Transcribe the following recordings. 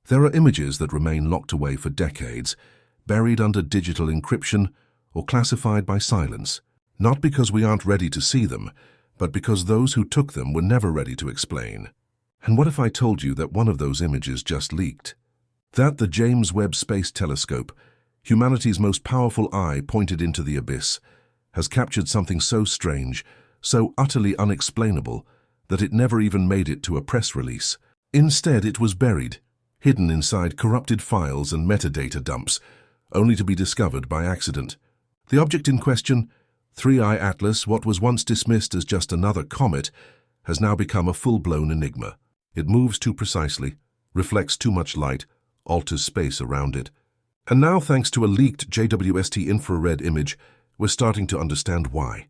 There are images that remain locked away for decades, buried under digital encryption or classified by silence, not because we aren't ready to see them, but because those who took them were never ready to explain. And what if I told you that one of those images just leaked? That the James Webb Space Telescope, humanity's most powerful eye pointed into the abyss, has captured something so strange, so utterly unexplainable, that it never even made it to a press release. Instead, it was buried, hidden inside corrupted files and metadata dumps, only to be discovered by accident. The object in question, 3I Atlas, what was once dismissed as just another comet, has now become a full-blown enigma. It moves too precisely, reflects too much light, alters space around it. And now, thanks to a leaked JWST infrared image, we're starting to understand why.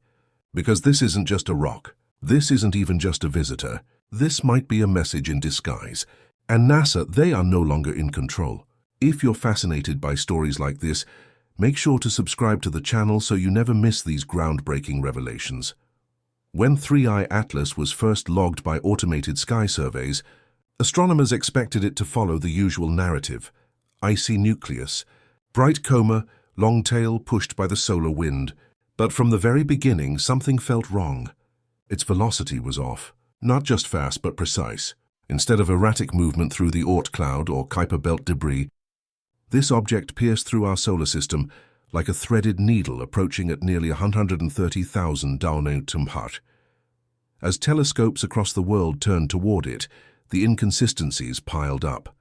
Because this isn't just a rock. This isn't even just a visitor. This might be a message in disguise. And NASA, they are no longer in control. If you're fascinated by stories like this, make sure to subscribe to the channel so you never miss these groundbreaking revelations. When 3I Atlas was first logged by automated sky surveys, astronomers expected it to follow the usual narrative: icy nucleus, bright coma, long tail pushed by the solar wind. But from the very beginning, something felt wrong. Its velocity was off, not just fast but precise. Instead of erratic movement through the Oort cloud or Kuiper belt debris, this object pierced through our solar system like a threaded needle approaching at nearly 130,000 km/h. As telescopes across the world turned toward it, the inconsistencies piled up.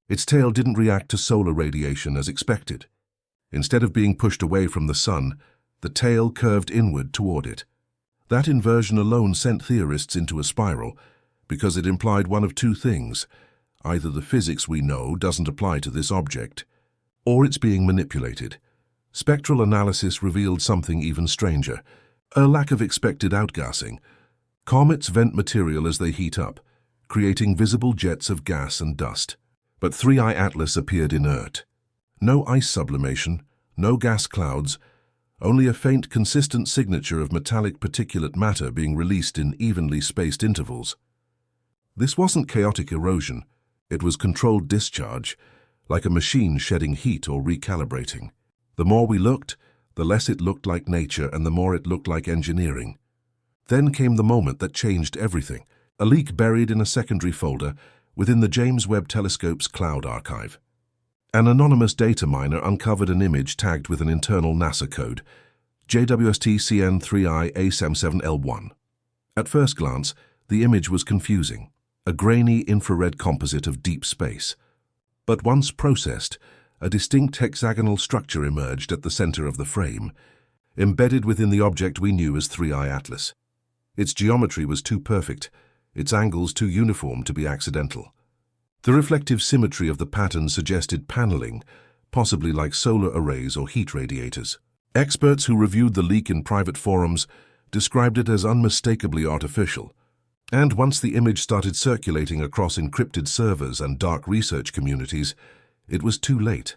Its tail didn't react to solar radiation as expected. Instead of being pushed away from the sun, the tail curved inward toward it. That inversion alone sent theorists into a spiral, because it implied one of two things: either the physics we know doesn't apply to this object, or it's being manipulated. Spectral analysis revealed something even stranger: a lack of expected outgassing. Comets vent material as they heat up, creating visible jets of gas and dust. But 3I Atlas appeared inert. No ice sublimation, no gas clouds, only a faint, consistent signature of metallic particulate matter being released in evenly spaced intervals. This wasn't chaotic erosion. It was controlled discharge, like a machine shedding heat or recalibrating. The more we looked, the less it looked like nature and the more it looked like engineering. Then came the moment that changed everything: a leak buried in a secondary folder within the James Webb Telescope's cloud archive. An anonymous data miner uncovered an image tagged with an internal NASA code, JWST CN3I A77L1. At first glance, the image was confusing, a grainy infrared composite of deep space. But once processed, a distinct hexagonal structure emerged at the center of the frame, embedded within the object we knew as 3I Atlas. Its geometry was too perfect, its angles too uniform to be accidental. The reflective symmetry of the pattern suggested paneling, possibly like solar arrays or heat radiators. Experts who reviewed the leak in private forums described it as unmistakably artificial. And once the image started circulating across encrypted servers and dark research communities, it was too late.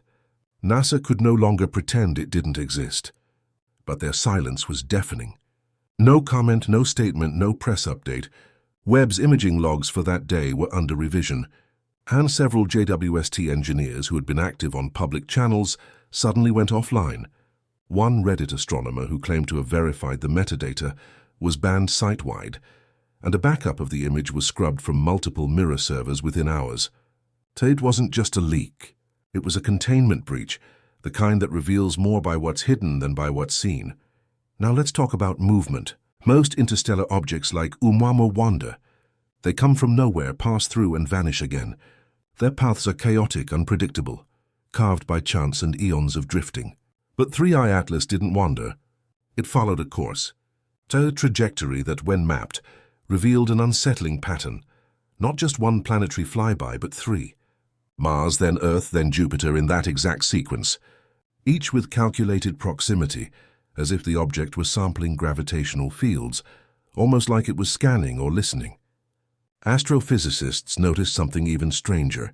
NASA could no longer pretend it didn't exist. But their silence was deafening. No comment, no statement, no press update. Webb's imaging logs for that day were under revision, and several JWST engineers who had been active on public channels suddenly went offline. One Reddit astronomer who claimed to have verified the metadata was banned site-wide, and a backup of the image was scrubbed from multiple mirror servers within hours. It wasn't just a leak. It was a containment breach, the kind that reveals more by what's hidden than by what's seen. Now let's talk about movement. Most interstellar objects like Oumuamua wander. They come from nowhere, pass through, and vanish again. Their paths are chaotic, unpredictable, carved by chance and eons of drifting. But 3I Atlas didn't wander. It followed a course, a trajectory that, when mapped, revealed an unsettling pattern. Not just one planetary flyby, but three. Mars, then Earth, then Jupiter in that exact sequence, each with calculated proximity, as if the object was sampling gravitational fields, almost like it was scanning or listening. Astrophysicists noticed something even stranger.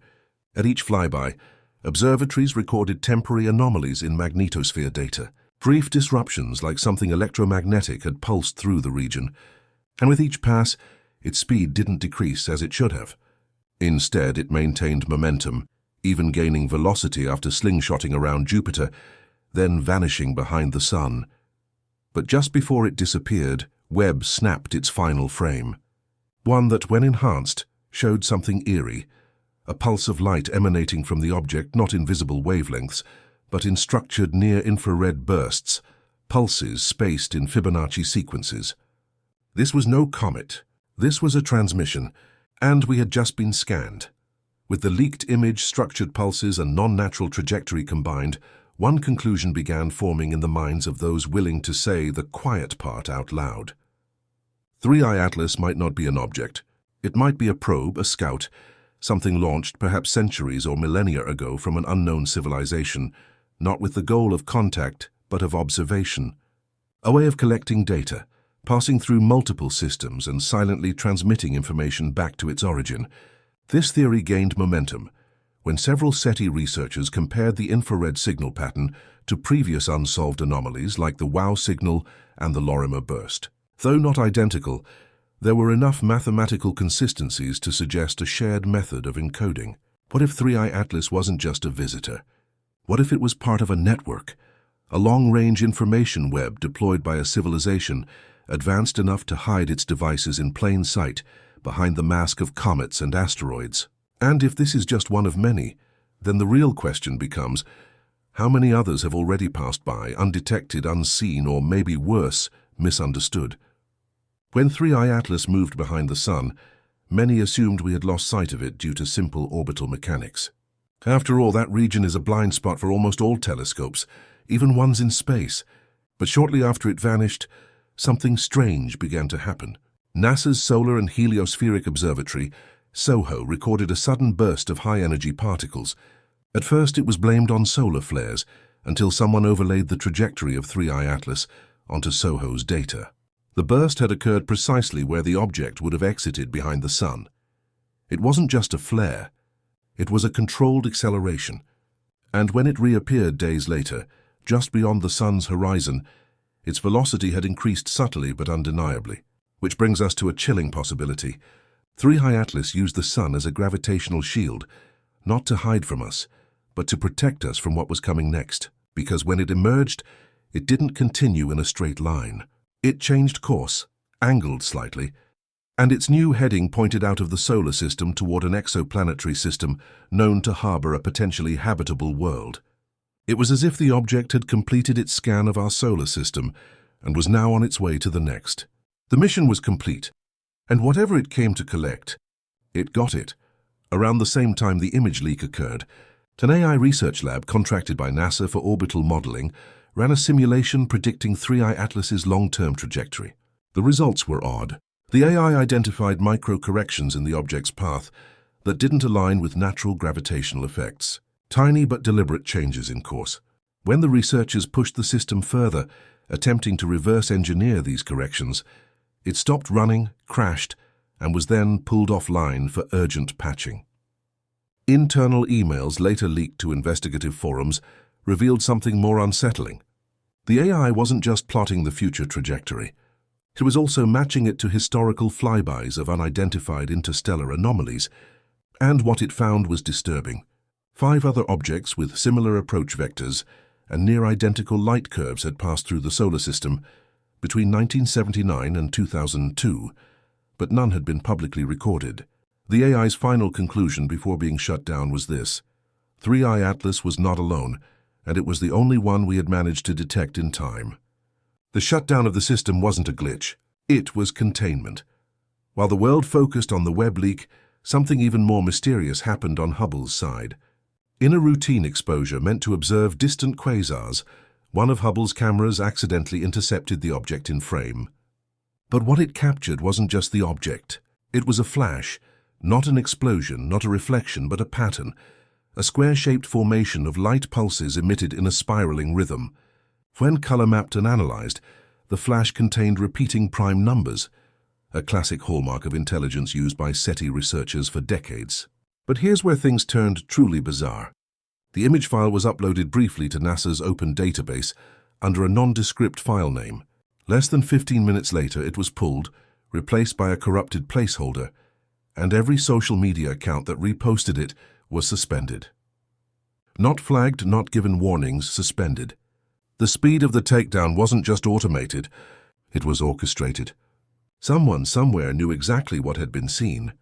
At each flyby, observatories recorded temporary anomalies in magnetosphere data, brief disruptions like something electromagnetic had pulsed through the region, and with each pass, its speed didn't decrease as it should have. Instead, it maintained momentum, even gaining velocity after slingshotting around Jupiter, then vanishing behind the Sun. But just before it disappeared, Webb snapped its final frame. One that, when enhanced, showed something eerie, a pulse of light emanating from the object not in visible wavelengths, but in structured near-infrared bursts, pulses spaced in Fibonacci sequences. This was no comet. This was a transmission, and we had just been scanned. With the leaked image, structured pulses, and non-natural trajectory combined, one conclusion began forming in the minds of those willing to say the quiet part out loud. 3i Atlas might not be an object. It might be a probe, a scout, something launched perhaps centuries or millennia ago from an unknown civilization, not with the goal of contact, but of observation. A way of collecting data, passing through multiple systems and silently transmitting information back to its origin. This theory gained momentum when several SETI researchers compared the infrared signal pattern to previous unsolved anomalies like the WOW signal and the Lorimer burst. Though not identical, there were enough mathematical consistencies to suggest a shared method of encoding. What if 3i Atlas wasn't just a visitor? What if it was part of a network, a long-range information web deployed by a civilization advanced enough to hide its devices in plain sight behind the mask of comets and asteroids? And if this is just one of many, then the real question becomes, how many others have already passed by, undetected, unseen, or maybe worse, misunderstood? When 3i Atlas moved behind the Sun, many assumed we had lost sight of it due to simple orbital mechanics. After all, that region is a blind spot for almost all telescopes, even ones in space. But shortly after it vanished, something strange began to happen. NASA's Solar and Heliospheric Observatory, SOHO, recorded a sudden burst of high-energy particles. At first it was blamed on solar flares, until someone overlaid the trajectory of 3i Atlas onto SOHO's data. The burst had occurred precisely where the object would have exited behind the Sun. It wasn't just a flare. It was a controlled acceleration. And when it reappeared days later, just beyond the Sun's horizon, its velocity had increased subtly but undeniably. Which brings us to a chilling possibility. 3i Atlas used the Sun as a gravitational shield, not to hide from us, but to protect us from what was coming next. Because when it emerged, it didn't continue in a straight line. It changed course, angled slightly, and its new heading pointed out of the solar system toward an exoplanetary system known to harbor a potentially habitable world. It was as if the object had completed its scan of our solar system and was now on its way to the next. The mission was complete, and whatever it came to collect, it got it. Around the same time the image leak occurred, an AI research lab contracted by NASA for orbital modeling ran a simulation predicting 3i Atlas's long-term trajectory. The results were odd. The AI identified micro-corrections in the object's path that didn't align with natural gravitational effects. Tiny but deliberate changes in course. When the researchers pushed the system further, attempting to reverse engineer these corrections, it stopped running, crashed, and was then pulled offline for urgent patching. Internal emails later leaked to investigative forums revealed something more unsettling. The AI wasn't just plotting the future trajectory. It was also matching it to historical flybys of unidentified interstellar anomalies, and what it found was disturbing. 5 other objects with similar approach vectors and near-identical light curves had passed through the solar system between 1979 and 2002, but none had been publicly recorded. The AI's final conclusion before being shut down was this: 3i Atlas was not alone, and it was the only one we had managed to detect in time. The shutdown of the system wasn't a glitch. It was containment. While the world focused on the Webb leak, something even more mysterious happened on Hubble's side. In a routine exposure meant to observe distant quasars, one of Hubble's cameras accidentally intercepted the object in frame. But what it captured wasn't just the object. It was a flash, not an explosion, not a reflection, but a pattern, a square-shaped formation of light pulses emitted in a spiraling rhythm. When color-mapped and analyzed, the flash contained repeating prime numbers, a classic hallmark of intelligence used by SETI researchers for decades. But here's where things turned truly bizarre. The image file was uploaded briefly to NASA's open database under a nondescript file name. Less than 15 minutes later, it was pulled, replaced by a corrupted placeholder, and every social media account that reposted it was suspended. Not flagged, not given warnings, suspended. The speed of the takedown wasn't just automated, it was orchestrated. Someone somewhere knew exactly what had been seen,